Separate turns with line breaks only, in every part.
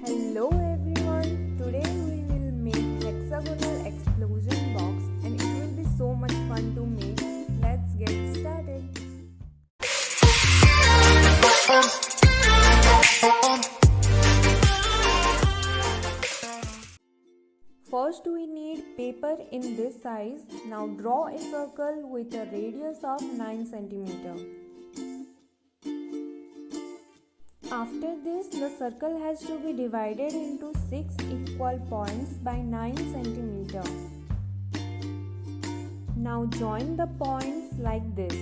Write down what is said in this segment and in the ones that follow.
Hello everyone, today we will make hexagonal explosion box and it will be so much fun to make. Let's get started. First we need paper in this size. Now draw a circle with a radius of 9 cm. After this, the circle has to be divided into 6 equal points by 9 cm. Now join the points like this.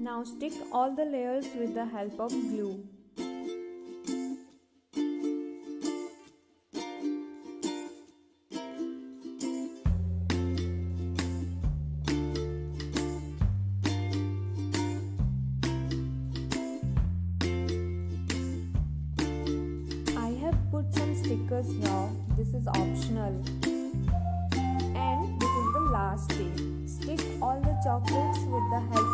Now stick all the layers with the help of glue. I have put some stickers here. This is optional. And this is the last step. Stick all the chocolates with the help